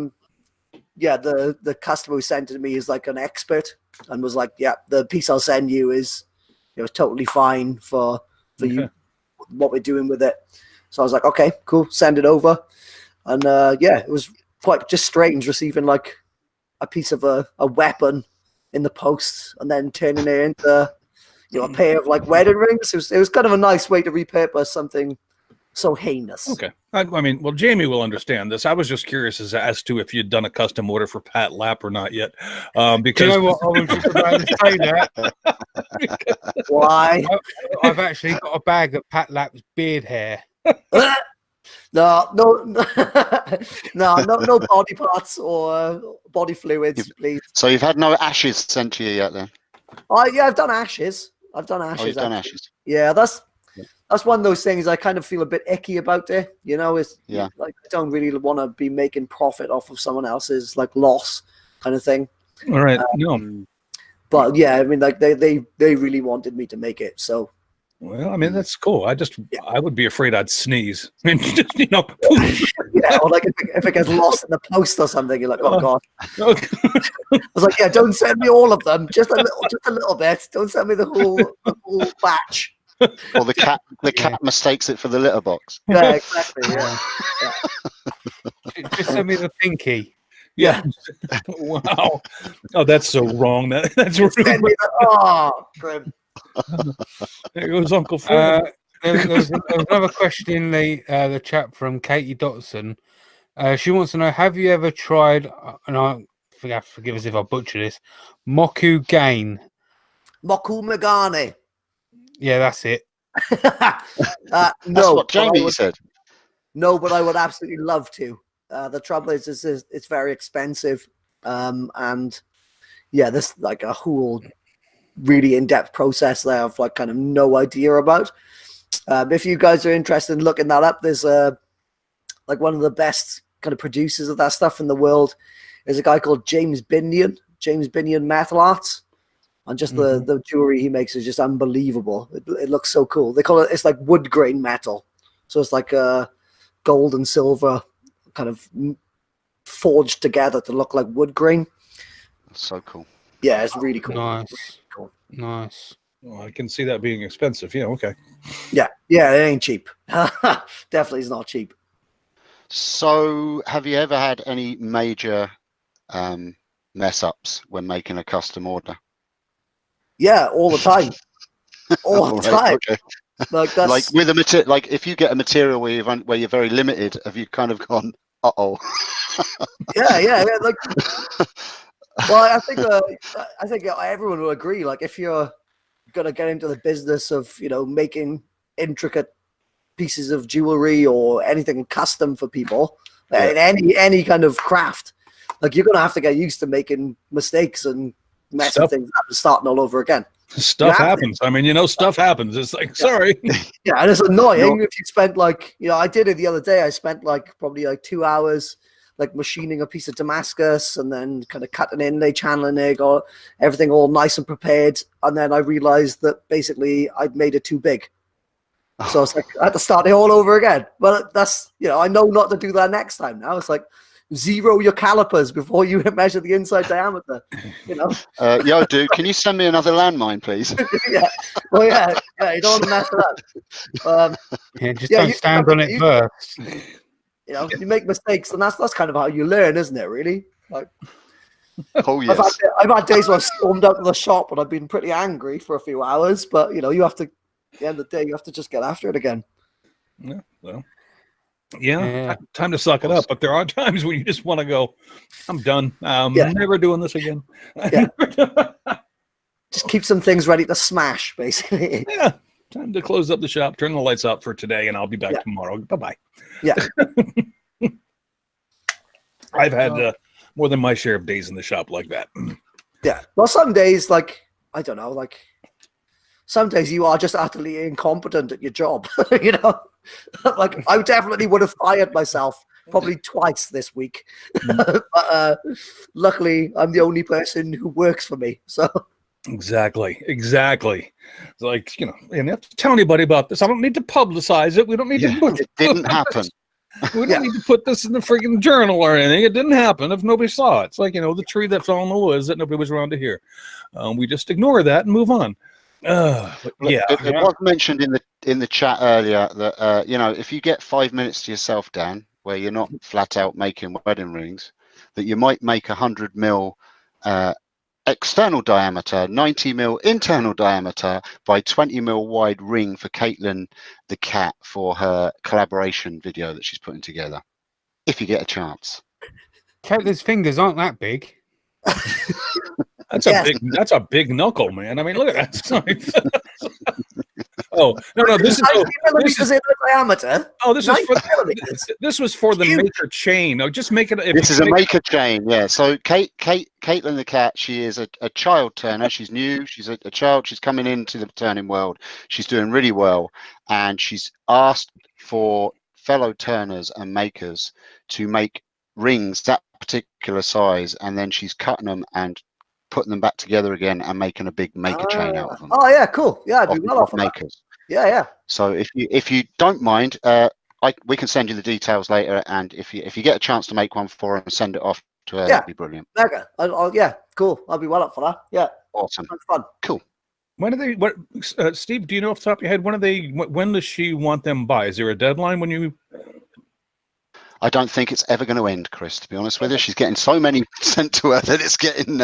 the customer who sent it to me is like an expert and was like, yeah, the piece I'll send you is totally fine for you, what we're doing with it. So I was like, okay, cool, send it over. And it was quite just strange receiving like a piece of a weapon in the post and then turning it into a pair of like wedding rings. It was kind of a nice way to repurpose something so heinous. Okay. I mean, well, Jamie will understand this. I was just curious as to if you'd done a custom order for Pat Lapp or not yet. Because Do you know what? I was just about to say that. Why? I've actually got a bag of Pat Lapp's beard hair. No body parts or body fluids, please. So you've had no ashes sent to you yet, then? Oh yeah, I've done ashes. Oh, you've done ashes. Yeah, that's one of those things I kind of feel a bit icky about it. It's like I don't really want to be making profit off of someone else's like loss kind of thing. All right, no. But yeah, I mean, like they really wanted me to make it, so. Well, I mean, that's cool. I would be afraid I'd sneeze. I mean, Yeah, or like if it gets lost in the post or something, you're like, oh god. I was like, yeah, don't send me all of them, just a little bit. Don't send me the whole batch. Or the cat mistakes it for the litter box. Yeah, exactly. Yeah. Just send me the pinky. Yeah. Wow. Oh, that's so wrong. That's really grim. There goes Uncle Fred. There was another question in the chat from Katie Dotson. She wants to know: have you ever tried? And forgive us if I butcher this. Moku Gain. Moku Megane. Yeah, that's it. That's No, what Jamie said. No, but I would absolutely love to. The trouble is it's very expensive, and there's like a whole really in-depth process there I've like kind of no idea about. If you guys are interested in looking that up, there's like one of the best kind of producers of that stuff in the world is a guy called James Binion Metal Arts, and just the jewelry he makes is just unbelievable. It looks so cool. They call it's like wood grain metal, so it's like gold and silver kind of forged together to look like wood grain. That's so cool. Yeah, it's really cool. Nice. Well, I can see that being expensive. Yeah, okay. Yeah, it ain't cheap. Definitely is not cheap. So, have you ever had any major mess ups when making a custom order? Yeah, all the time. All the time. Okay. Like that's like with a material, like if you get a material where you're very limited, have you kind of gone, yeah. Like, well, I think everyone will agree. Like, if you're gonna get into the business of making intricate pieces of jewelry or anything custom for people in any kind of craft, like you're gonna have to get used to making mistakes and messing Stuff- things up and starting all over again. Stuff happens. I mean, stuff happens. It's like, sorry. Yeah, and it's annoying if you spent like, I did it the other day. I spent like probably like 2 hours like machining a piece of Damascus and then kind of cutting in, channeling it, got everything all nice and prepared. And then I realized that basically I'd made it too big. So it's like I had to start it all over again. But that's, I know not to do that next time now. It's like zero your calipers before you measure the inside diameter. Yo, dude, can you send me another landmine, please? Yeah. Well, yeah, you don't want to mess it up. Just don't stand on it first. You make mistakes, and that's kind of how you learn, isn't it? Really. Like, oh yes. I've had days where I've stormed out to the shop and I've been pretty angry for a few hours, but you have to. At the end of the day, you have to just get after it again. Yeah. Well. Yeah. Time to suck it up. But there are times when you just want to go, I'm done. I'm never doing this again. Yeah. Just keep some things ready to smash, basically. Yeah. Time to close up the shop, turn the lights out for today, and I'll be back tomorrow. Bye-bye. Yeah. I've had more than my share of days in the shop like that. Yeah. Well, some days, like, I don't know, like, some days you are just utterly incompetent at your job, Like, I definitely would have fired myself probably twice this week. But luckily, I'm the only person who works for me, so... Exactly. It's like, you don't have to tell anybody about this. I don't need to publicize it. We don't need to. It didn't happen. We don't need to put this in the freaking journal or anything. It didn't happen if nobody saw it. It's like, the tree that fell in the woods that nobody was around to hear. We just ignore that and move on. It was mentioned in the chat earlier that if you get 5 minutes to yourself, Dan, where you're not flat out making wedding rings, that you might make 100 mil external diameter, 90 mil internal diameter by 20 mil wide ring for Caitlin the cat for her collaboration video that she's putting together. If you get a chance. Caitlin's fingers aren't that big. That's a big knuckle, man. I mean, look at that. Oh no! This is in diameter. Oh, this was for the maker chain. No, just make it. This is a maker chain, yeah. So Caitlin the cat, she is a child turner. She's new. She's a child. She's coming into the turning world. She's doing really well, and she's asked for fellow turners and makers to make rings that particular size, and then she's cutting them and putting them back together again and making a big maker chain out of them. Oh yeah, cool. Yeah, I'd be well off makers. Yeah. So if you don't mind, we can send you the details later, and if you get a chance to make one for her and send it off to her, that'd be brilliant. Mega. Cool. I'll be well up for that. Yeah. Awesome. That's fun. Cool. When are they? What, Steve? Do you know off the top of your head when does she want them by? Is there a deadline when you? I don't think it's ever going to end, Chris, to be honest with you. She's getting so many sent to her that it's getting...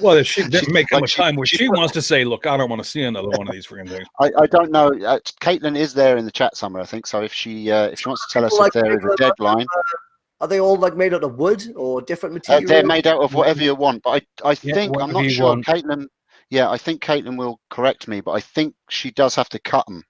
well, she doesn't make a time where she wants to say, look, I don't want to see another one of these freaking things. I don't know. Caitlin is there in the chat somewhere, I think. So if she wants to tell us if there is a deadline... Are they all like made out of wood or different material? They're made out of whatever you want. But I think, I'm not sure, Caitlin... Yeah, I think Caitlin will correct me, but I think she does have to cut them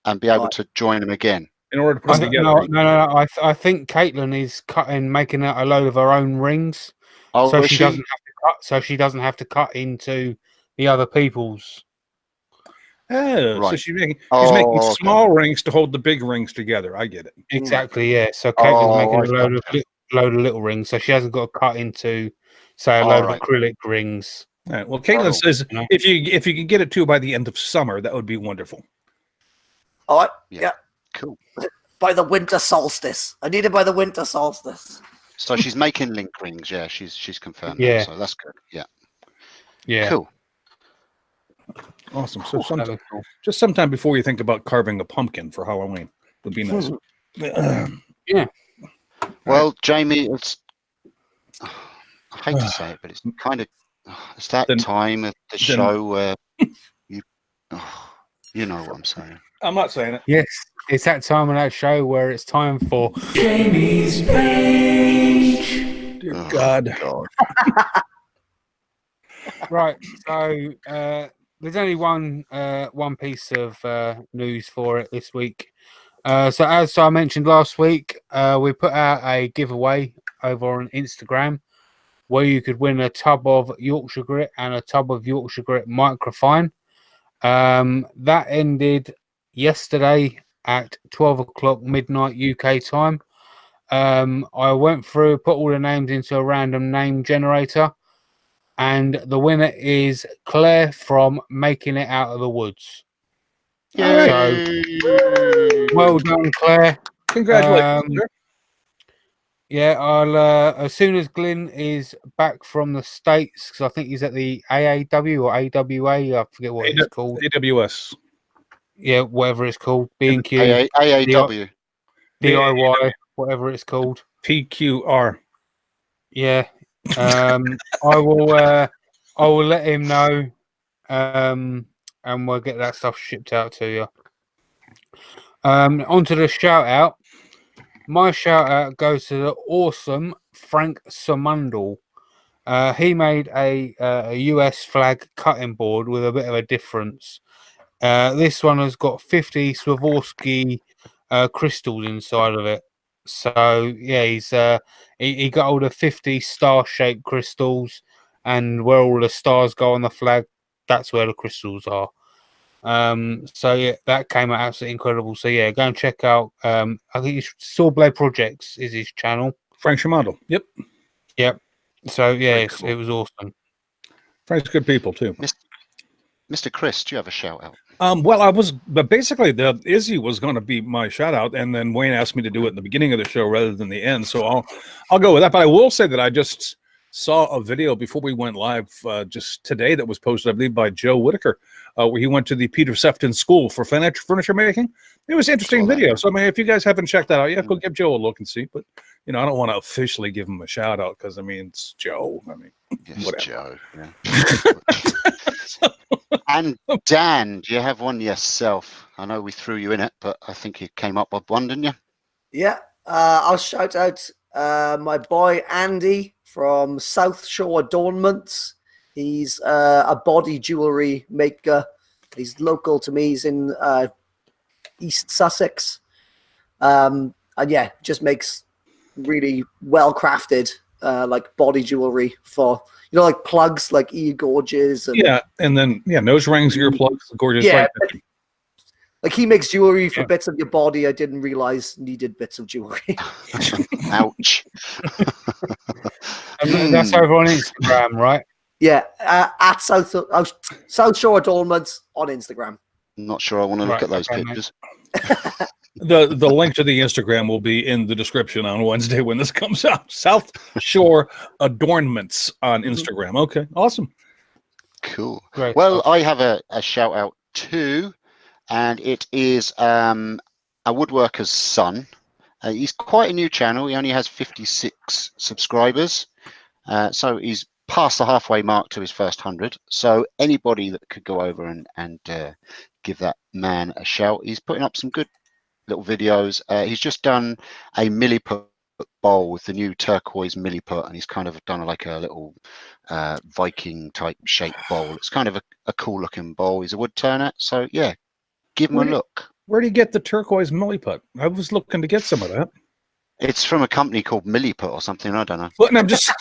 and be able to join them again. In order to put them together. No. I think Caitlin is making a load of her own rings, so she doesn't have to cut. So she doesn't have to cut into the other people's. Oh, right. So she's making small rings to hold the big rings together. I get it. Exactly. Yeah. So Caitlin's making a load of little rings, so she hasn't got to cut into, say, a load of acrylic rings. All right. Well, Caitlin says if you can get it to by the end of summer, that would be wonderful. All right. Yeah. Cool. By the winter solstice. I need it by the winter solstice. So she's making link rings. Yeah, she's confirmed. Yeah. That, so that's good. Yeah. Yeah. Cool. Awesome. So just sometime before you think about carving a pumpkin for Halloween would be nice. Yeah. Well, Jamie, it's I hate to say it, but it's kind of it's that time of the show where you know what I'm saying. I'm not saying it. Yes, it's that time of that show where it's time for Jamie's Page. Dear God. Right. So there's only one piece of news for it this week. So as I mentioned last week, we put out a giveaway over on Instagram where you could win a tub of Yorkshire Grit and a tub of Yorkshire Grit Microfine. That ended yesterday at 12 o'clock midnight UK time. I went through, put all the names into a random name generator, and the winner is Claire from Making It Out of the Woods. Yay. So, well done, Claire. Congratulations. Sir. Yeah, I'll as soon as Glyn is back from the States, because I think he's at the AAW or AWA, I forget what it's called. AWS. Yeah, whatever it's called. B&Q, AAW. DIY, whatever it's called. PQR. Yeah. I will let him know, and we'll get that stuff shipped out to you. Onto the shout out. My shout out goes to the awesome Frank Samundel. He made a US flag cutting board with a bit of a difference. This one has got 50 Swarovski crystals inside of it. So yeah, he got all the 50 star-shaped crystals, and where all the stars go on the flag, that's where the crystals are. So yeah, that came out absolutely incredible. So yeah, go and check out. I think it's Sawblade Projects is his channel. Frank Shimano. Yep. So yeah, Cool. it was awesome. Frank's good people too. Mr. Chris, do you have a shout out? But basically the Izzy was going to be my shout out, and then Wayne asked me to do it in the beginning of the show rather than the end. So I'll go with that. But I will say that I just saw a video before we went live just today that was posted, I believe, by Joe Whitaker, where he went to the Peter Sefton School for Furniture Making. It was an interesting video. So I mean, if you guys haven't checked that out yet, go give Joe a look and see. But I don't want to officially give him a shout out because I mean it's Joe. I mean, yes, whatever. Joe. Yeah. And Dan, do you have one yourself? I know we threw you in it, but I think you came up with one, didn't you? Yeah, I'll shout out my boy Andy from South Shore Adornments. He's a body jewelry maker. He's local to me. He's in East Sussex. And yeah, just makes really well-crafted like body jewelry for, like plugs, like ear-gorges. And then nose rings, earplugs, gorgeous. Yeah, right? like he makes jewelry for bits of your body I didn't realize needed bits of jewelry. Ouch. And that's over on Instagram, right? Yeah, at South Shore Adornments on Instagram. I'm not sure I want to look at those pictures. The link to the Instagram will be in the description on Wednesday when this comes out. South Shore Adornments on Instagram. Okay, awesome. Cool. Great. Well, I have a shout out too, and it is a woodworker's son. He's quite a new channel. He only has 56 subscribers. So he's past the halfway mark to his first 100. So anybody that could go over and give that man a shout. He's putting up some good little videos. He's just done a milliput bowl with the new turquoise milliput, and he's kind of done like a little Viking type shaped bowl. It's kind of a cool looking bowl. He's a wood turner. So yeah, give him a look. Where do you get the turquoise milliput? I was looking to get some of that. It's from a company called Milliput or something. I don't know. But I'm just,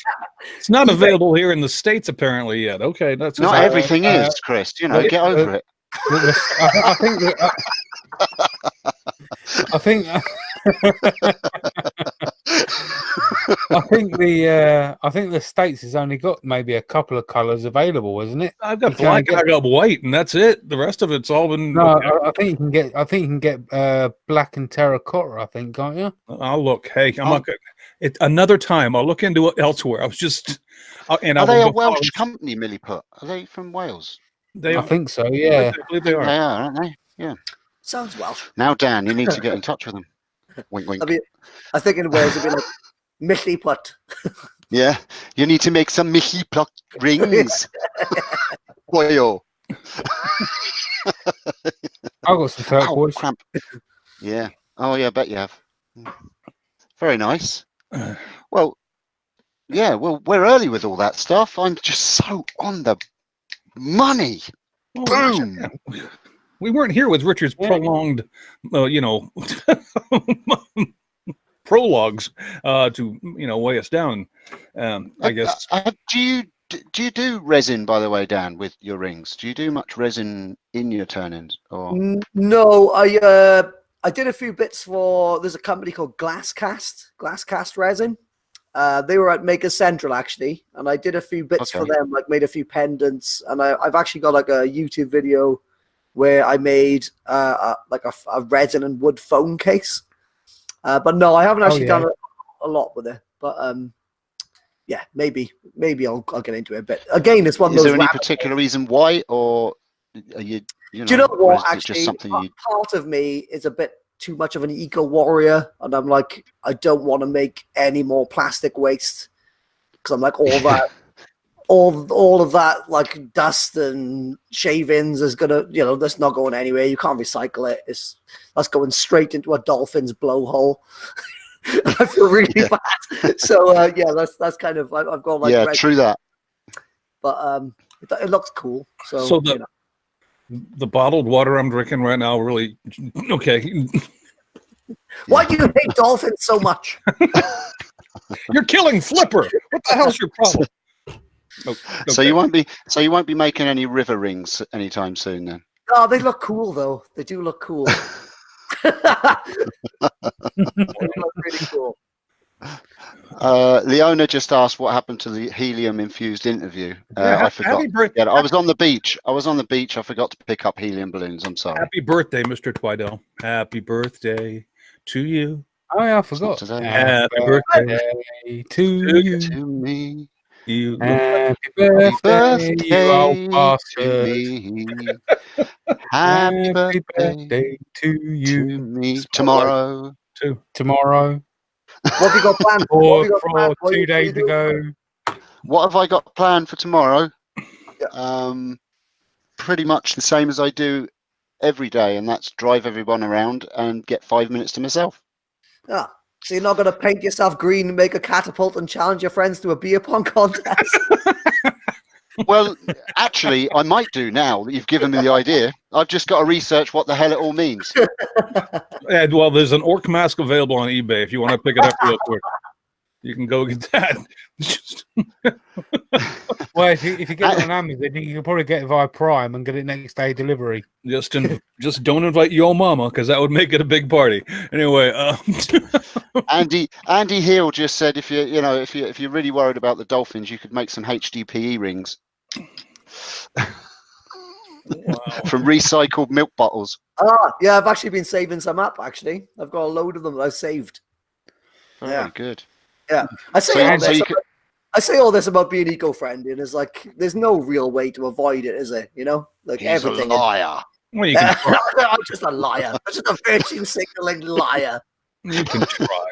it's not available here in the States apparently yet. Okay, that's not everything is, Chris. Get over it. I think the States has only got maybe a couple of colours available, isn't it? I've got black, I got white, and that's it. The rest of it's all been. No, I think you can get black and terracotta. I think, can't you? I'll look. Hey, I'm not good. Another time, I'll look into it elsewhere. I was just. Are they a Welsh company, Milliput? Are they from Wales? I think so. Yeah, I believe they are. They are, aren't they? Yeah. Sounds Welsh. Now, Dan, you need to get in touch with them. Wink, wink. I think in Wales it'd be like milliput. Yeah, you need to make some milliput rings. Boyo. I've got some turquoise. Cramp. Yeah. Oh, yeah, I bet you have. Very nice. Well, yeah, well, we're early with all that stuff. I'm just so on the money. Boom. We weren't here with Richard's prolonged, prologues to weigh us down. I guess. Do you do resin, by the way, Dan, with your rings? Do you do much resin in your turn-ins? Or No, I did a few bits there's a company called Glasscast Resin. They were at Maker Central actually, and I did a few bits for them, like made a few pendants, and I've actually got like a YouTube video where I made like a resin and wood phone case. But no, I haven't actually done a lot with it. But yeah, maybe I'll get into it a bit. Again, it's one of those. Is there any particular reason why, or are you? Do you know what? Actually, just something part of me is a bit too much of an eco warrior, and I'm like, I don't want to make any more plastic waste because I'm like all that. All of that like dust and shavings is gonna, that's not going anywhere. You can't recycle it. That's going straight into a dolphin's blowhole. I feel really bad. So that's kind of I've got like true that. But it looks cool. So the bottled water I'm drinking right now really okay. Why do you hate dolphins so much? You're killing Flipper. What the hell's your problem? Okay. So you won't be making any river rings anytime soon then? Oh, they look cool though. They do look cool. They look really cool. Leona just asked what happened to the helium-infused interview. I forgot. I was on the beach. I forgot to pick up helium balloons. I'm sorry. Happy birthday, Mr. Twidell. Happy birthday to you. Oh, yeah, I forgot. Happy birthday to you. To me. Happy birthday, you old bastard. Happy birthday to you. To me. Tomorrow. Tomorrow. What have you got planned? For 2 days ago. What have I got planned for tomorrow? Pretty much the same as I do every day, and that's drive everyone around and get 5 minutes to myself. Yeah. So you're not going to paint yourself green and make a catapult and challenge your friends to a beer pong contest? Well, actually, I might do now that you've given me the idea. I've just got to research what the hell it all means. Yeah, well, there's an orc mask available on eBay if you want to pick it up real quick. You can go get that. Well, if you get it on Amazon, you can probably get it via Prime and get it next day delivery. Just don't invite your mama because that would make it a big party. Anyway, Andy Hill just said if you're really worried about the dolphins, you could make some HDPE rings. Wow. From recycled milk bottles. Yeah, I've actually been saving some up. Actually, I've got a load of them that I've saved. Very good. Yeah, I say all this about being eco-friendly, and it's like there's no real way to avoid it, is there? Like He's everything. a liar. Well, you can try. I'm just a liar. I'm just a virtue signaling liar. You can try.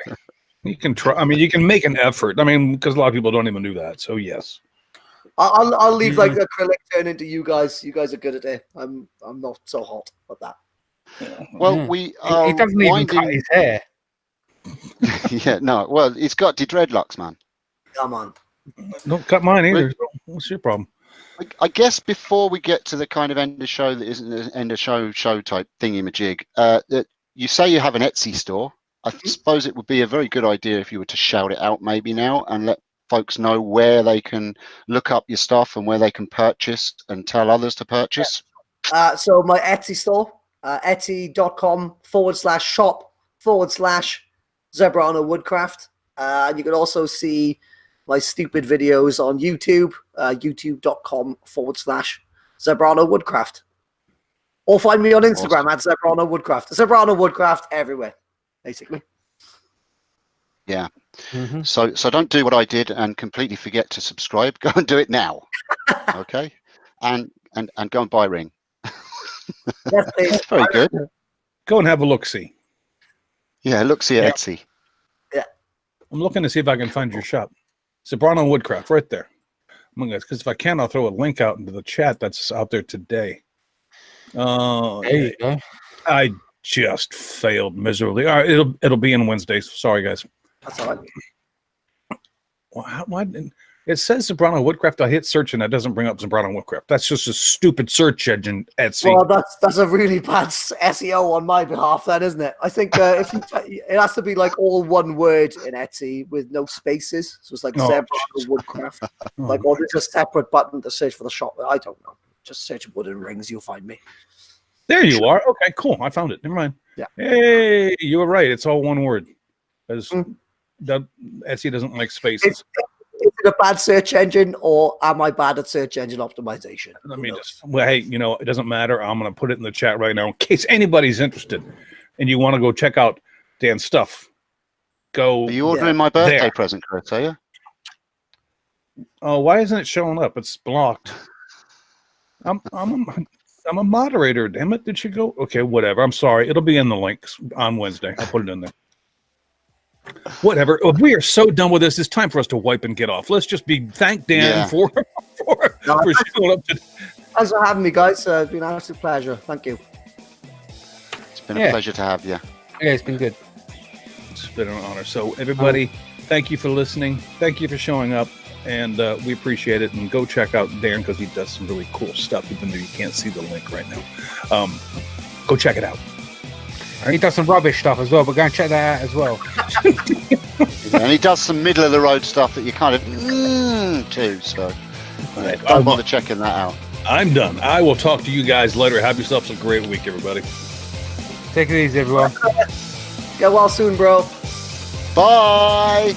You can try. I mean, you can make an effort. I mean, because a lot of people don't even do that. So yes. I'll leave like acrylic turn into you guys. You guys are good at it. I'm not so hot at that. Yeah. Well, he doesn't even cut his hair. Yeah, no. Well, he's got the dreadlocks, man. Come on. Don't cut mine either. What's your problem? I guess before we get to the kind of end of show that isn't an end of show type thingy-majig, that you say you have an Etsy store. I suppose it would be a very good idea if you were to shout it out maybe now and let folks know where they can look up your stuff and where they can purchase and tell others to purchase. So my Etsy store, etsy.com/shop/Zebrano Wood Craft. And you can also see my stupid videos on YouTube, youtube.com/Zebrano Wood Craft. Or find me on Instagram at Zebrano Woodcraft. Zebrano Woodcraft everywhere, basically. Yeah. Mm-hmm. So don't do what I did and completely forget to subscribe. Go and do it now. Okay? And go and buy a ring. Yes, please. Very good. Go and have a look-see. Yeah, look-see at Etsy. Yeah. I'm looking to see if I can find your shop. Zebrano Woodcraft, right there. Because if I can, I'll throw a link out into the chat that's out there today. There you go. I just failed miserably. All right, it'll be in Wednesday. Sorry, guys. That's all right. Why it says Zebrano Wood Craft. I hit search and that doesn't bring up Zebrano Wood Craft. That's just a stupid search engine. Etsy. Well, that's a really bad SEO on my behalf, then, isn't it? I think if it has to be like all one word in Etsy with no spaces. So it's like Zebrano Wood Craft. Like, or there's a separate button to search for the shop. I don't know. Just search wooden rings, you'll find me. There you are. Okay, cool. I found it. Never mind. Yeah. Hey, you were right. It's all one word. Because Etsy doesn't like spaces. Is it a bad search engine, or am I bad at search engine optimization? Let me hey, it doesn't matter. I'm going to put it in the chat right now in case anybody's interested and you want to go check out Dan's stuff. Go. Are you ordering my birthday present, Chris? Are you? Oh, why isn't it showing up? It's blocked. I'm a moderator. Damn it! Did you go? Okay, whatever. I'm sorry. It'll be in the links on Wednesday. I'll put it in there. Whatever. We are so done with this. It's time for us to wipe and get off. Let's just thank Dan for showing up today. Thanks for having me, guys. It's been an absolute pleasure. Thank you. It's been a pleasure to have you. Yeah, it's been good. It's been an honor. So everybody, thank you for listening. Thank you for showing up. And we appreciate it. And go check out Dan because he does some really cool stuff, even though you can't see the link right now. Go check it out. He does some rubbish stuff as well, but go and check that out as well. And he does some middle of the road stuff that you kind of too. So don't bother checking that out. I'm done. I will talk to you guys later. Have yourselves a great week, everybody. Take it easy, everyone. Get well soon, bro. Bye.